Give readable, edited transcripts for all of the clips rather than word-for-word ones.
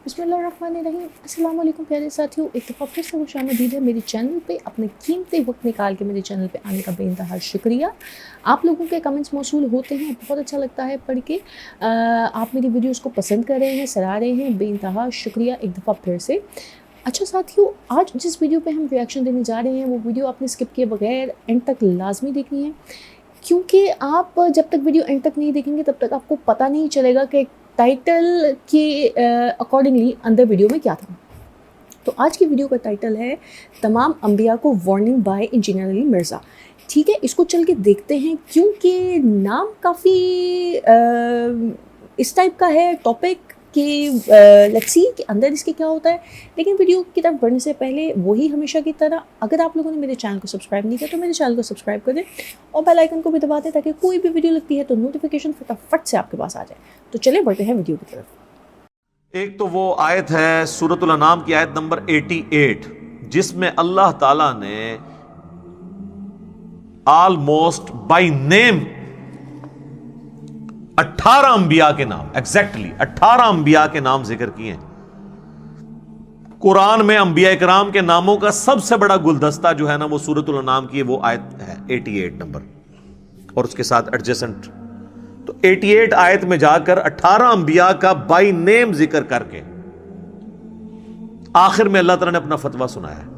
بسم اللہ الرحمن الرحیم۔ السلام علیکم پیارے ساتھیوں، ایک دفعہ پھر سے خوش آمدید ہے میرے چینل پہ۔ اپنے قیمتی وقت نکال کے میرے چینل پہ آنے کا بے انتہا شکریہ۔ آپ لوگوں کے کمنٹس موصول ہوتے ہیں، بہت اچھا لگتا ہے پڑھ کے۔ آپ میری ویڈیوز کو پسند کر رہے ہیں، سراہ رہے ہیں، بے انتہا شکریہ ایک دفعہ پھر سے۔ اچھا ساتھیوں، آج جس ویڈیو پہ ہم ریئیکشن دینے جا رہے ہیں وہ ویڈیو آپ نے اسکپ کیے بغیر اینڈ تک لازمی دیکھنی ہے، کیونکہ آپ جب تک ویڈیو اینڈ تک نہیں دیکھیں گے تب تک آپ کو پتہ نہیں چلے گا کہ ٹائٹل کے اکارڈنگلی اندر ویڈیو میں کیا تھا۔ تو آج کی ویڈیو کا ٹائٹل ہے تمام انبیاء کو وارننگ بائی انجینئر علی مرزا۔ ٹھیک ہے، اس کو چل کے دیکھتے ہیں، کیونکہ نام کافی اس ٹائپ کا ہے ٹاپک کہ لیٹس سی کہ اندر اس کے کیا ہوتا ہے۔ لیکن ویڈیو کی طرف بڑھنے سے پہلے وہی ہمیشہ کی طرح، اگر آپ لوگوں نے میرے چینل کو سبسکرائب نہیں کیا تو میرے چینل کو سبسکرائب کر دیں اور بیل آئیکن کو بھی دبا دیں تاکہ کوئی بھی ویڈیو لگتی ہے تو نوٹیفیکیشن فٹافٹ سے آپ کے پاس آ جائے۔ تو چلیں بڑھتے ہیں ویڈیو کی طرف۔ ایک تو وہ آیت ہے سورۃ الانعام کی آیت نمبر 88، جس میں اللہ تعالیٰ نے آلموسٹ بائی نیم 18 انبیاء کے نام، ایگزیکٹلی 18 انبیاء کے نام ذکر کیے ہیں۔ قرآن میں انبیاء کرام کے ناموں کا سب سے بڑا گلدستہ جو ہے نا وہ سورۃ الانعام کی وہ آیت ہے 88 نمبر، اور اس کے ساتھ ایڈجسنٹ۔ تو 88 آیت میں جا کر 18 انبیاء کا بائی نیم ذکر کر کے آخر میں اللہ تعالیٰ نے اپنا فتویٰ سنایا ہے،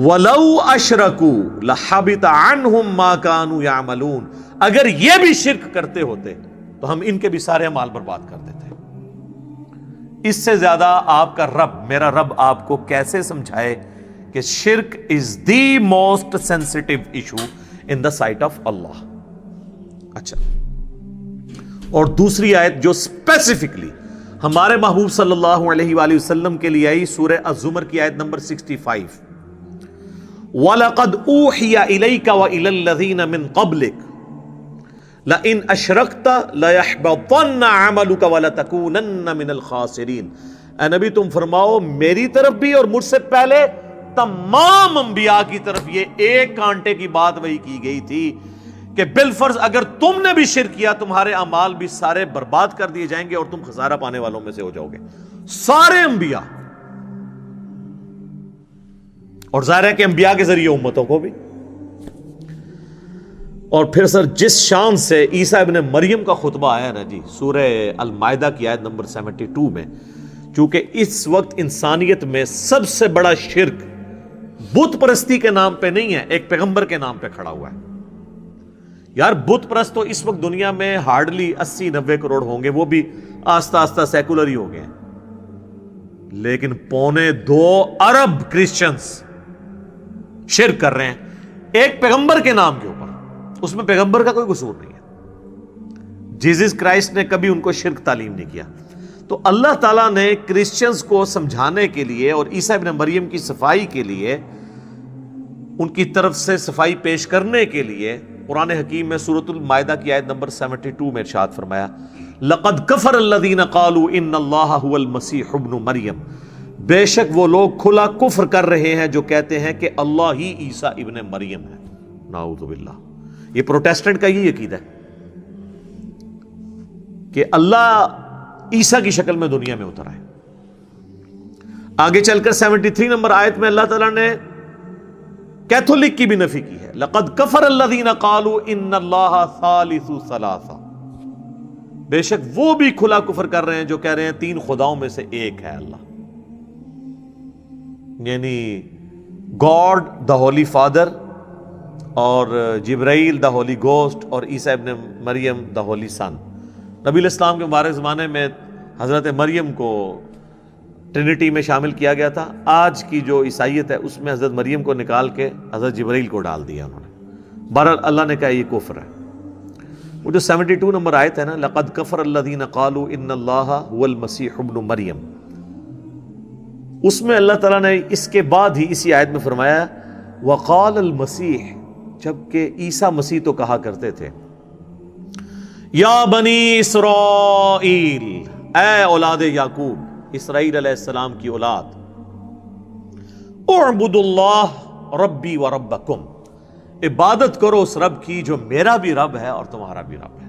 وَلَوْ أَشْرَكُوا لَحَبِطَ عَنْهُمْ مَا كَانُوا يَعْمَلُونَ۔ اگر یہ بھی شرک کرتے ہوتے تو ہم ان کے بھی سارے اعمال برباد کر دیتے۔ اس سے زیادہ آپ کا رب، میرا رب آپ کو کیسے سمجھائے کہ شرک is the most sensitive issue in the sight of اللہ۔ اچھا، اور دوسری آیت جو اسپیسیفکلی ہمارے محبوب صلی اللہ علیہ وآلہ وسلم کے لیے آئی، سورہ الزمر کی آیت نمبر 65، وَلَقَدْ أُوحِيَ إِلَيْكَ وَإِلَى الَّذِينَ مِن قَبْلِكَ لَئِنْ أَشْرَكْتَ لَيَحْبَطَنَّ عَمَلُكَ وَلَتَكُونَنَّ مِنَ الْخَاسِرِينَ۔ اے نبی تم فرماؤ میری طرف بھی اور مجھ سے پہلے تمام انبیاء کی طرف یہ ایک کانٹے کی بات وہی کی گئی تھی کہ بالفرض اگر تم نے بھی شرک کیا تمہارے اعمال بھی سارے برباد کر دیے جائیں گے اور تم خسارہ پانے والوں میں سے ہو جاؤ گے، سارے انبیاء۔ اور ظاہر ہے کہ انبیاء کے ذریعے امتوں کو بھی۔ اور پھر سر جس شان سے عیسیٰ ابن مریم کا خطبہ آیا نا جی سورہ المائدہ کی آیت نمبر 72 میں، چونکہ اس وقت انسانیت میں سب سے بڑا شرک بت پرستی کے نام پہ نہیں ہے، ایک پیغمبر کے نام پہ کھڑا ہوا ہے۔ یار بت پرست تو اس وقت دنیا میں ہارڈلی 80-90 کروڑ ہوں گے، وہ بھی آستہ آستہ سیکولر ہی ہو گئے ہیں، لیکن 2.25 ارب کرسچنز شرک کر رہے ہیں ایک پیغمبر کے نام کے اوپر۔ اس میں پیغمبر کا کوئی قصور نہیں ہے، جیزس کرائسٹ نے کبھی ان کو شرک تعلیم نہیں کیا۔ تو اللہ تعالیٰ نے کرسچنز کو سمجھانے کے لیے اور عیسیٰ ابن مریم کی صفائی کے لیے، ان کی طرف سے صفائی پیش کرنے کے لیے قرآن حکیم میں سورۃ المائدہ کی آیت نمبر 72 میں ارشاد فرمایا، لَقَدْ كَفَرَ الَّذِينَ قَالُوا إِنَّ اللَّهَ هُوَ الْمَسِيحُ ابْنُ مریم۔ بے شک وہ لوگ کھلا کفر کر رہے ہیں جو کہتے ہیں کہ اللہ ہی عیسیٰ ابن مریم ہے۔ نعوذ باللہ، یہ پروٹیسٹنٹ کا یہ عقیدہ ہے کہ اللہ عیسیٰ کی شکل میں دنیا میں اتر آئے۔ آگے چل کر 73 نمبر آیت میں اللہ تعالیٰ نے کیتھولک کی بھی نفی کی ہے، لَقَدْ كَفَرَ الَّذِينَ قَالُوا إِنَّ اللَّهَ ثَالِثُ ثَلَاثَةٍ۔ بے شک وہ بھی کھلا کفر کر رہے ہیں جو کہہ رہے ہیں 3 خداؤں میں سے ایک ہے اللہ، یعنی گاڈ دا ہولی فادر، اور جبرائیل دا ہولی گوسٹ، اور عیسیٰ ابن مریم دا ہولی سن۔ نبی الاسلام کے مبارک زمانے میں حضرت مریم کو ٹرینٹی میں شامل کیا گیا تھا۔ آج کی جو عیسائیت ہے اس میں حضرت مریم کو نکال کے حضرت جبرائیل کو ڈال دیا انہوں نے۔ بہرحال اللہ نے کہا یہ کفر ہے۔ وہ جو 72 نمبر آیت ہے نا، لَقَدْ كَفَرَ الَّذِينَ قَالُوا إِنَّ اللَّهَ هُوَ الْمَسِيحُ ابْنُ مریم، اس میں اللہ تعالیٰ نے اس کے بعد ہی اسی آیت میں فرمایا وَقَالَ الْمَسِيحُ، جبکہ عیسیٰ مسیح تو کہا کرتے تھے یا بنی اسرائیل، اے اولاد یعقوب، اسرائیل علیہ السلام کی اولاد، اعبدوا اللہ ربی و ربکم، عبادت کرو اس رب کی جو میرا بھی رب ہے اور تمہارا بھی رب ہے۔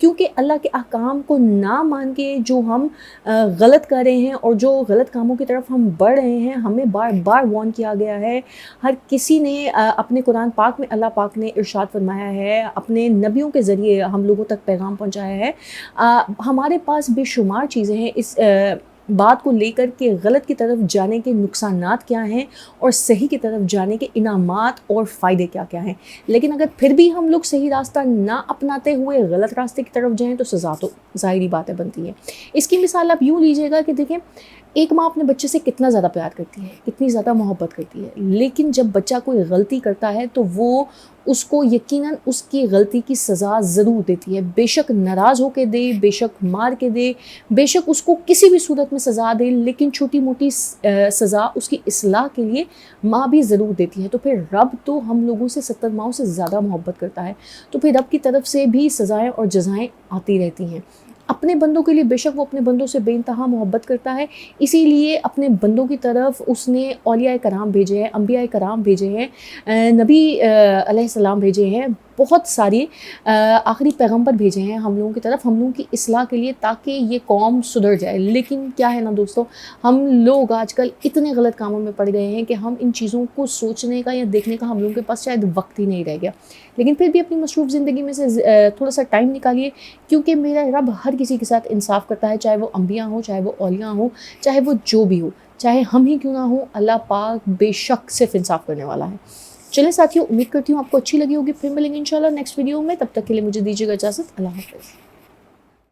کیونکہ اللہ کے احکام کو نہ مان کے جو ہم غلط کر رہے ہیں اور جو غلط کاموں کی طرف ہم بڑھ رہے ہیں، ہمیں بار بار وارن کیا گیا ہے. ہر کسی نے اپنے قرآن پاک میں اللہ پاک نے ارشاد فرمایا ہے، اپنے نبیوں کے ذریعے ہم لوگوں تک پیغام پہنچایا ہے. ہمارے پاس بے شمار چیزیں ہیں اس بات کو لے کر کہ غلط کی طرف جانے کے نقصانات کیا ہیں اور صحیح کی طرف جانے کے انعامات اور فائدے کیا کیا ہیں. لیکن اگر پھر بھی ہم لوگ صحیح راستہ نہ اپناتے ہوئے غلط راستے کی طرف جائیں تو سزا تو ظاہری باتیں بنتی ہیں. اس کی مثال آپ یوں لیجئے گا کہ دیکھیں، ایک ماں اپنے بچے سے کتنا زیادہ پیار کرتی ہے، کتنی زیادہ محبت کرتی ہے، لیکن جب بچہ کوئی غلطی کرتا ہے تو وہ اس کو یقیناً اس کی غلطی کی سزا ضرور دیتی ہے. بے شک ناراض ہو کے دے، بے شک مار کے دے، بے شک اس کو کسی بھی صورت میں سزا دے، لیکن چھوٹی موٹی سزا اس کی اصلاح کے لیے ماں بھی ضرور دیتی ہے. تو پھر رب تو ہم لوگوں سے 70 ماؤں سے زیادہ محبت کرتا ہے، تو پھر رب کی طرف سے بھی سزائیں اور جزائیں آتی رہتی ہیں. اپنے بندوں کے لیے بے شک وہ اپنے بندوں سے بے انتہا محبت کرتا ہے، اسی لیے اپنے بندوں کی طرف اس نے اولیاء کرام بھیجے ہیں، انبیاء کرام بھیجے ہیں، نبی علیہ السلام بھیجے ہیں، بہت ساری آخری پیغمبر بھیجے ہیں ہم لوگوں کی طرف، ہم لوگوں کی اصلاح کے لیے، تاکہ یہ قوم سدھر جائے. لیکن کیا ہے نا دوستو، ہم لوگ آج کل اتنے غلط کاموں میں پڑ گئے ہیں کہ ہم ان چیزوں کو سوچنے کا یا دیکھنے کا ہم لوگوں کے پاس شاید وقت ہی نہیں رہ گیا. لیکن پھر بھی اپنی مصروف زندگی میں سے تھوڑا سا ٹائم نکالیے، کیونکہ میرا رب ہر کسی کے ساتھ انصاف کرتا ہے، چاہے وہ انبیاء ہوں، چاہے وہ اولیاء ہوں، چاہے وہ جو بھی ہو، چاہے ہم ہی کیوں نہ ہوں، اللہ پاک بے شک صرف انصاف کرنے والا ہے. چلیں ساتھیوں، امید کرتی ہوں آپ کو اچھی لگی ہوگی. پھر ملیں گے انشاءاللہ نیکسٹ ویڈیو میں. تب تک کے لیے مجھے دیجیے گا اجازت. اللہ حافظ.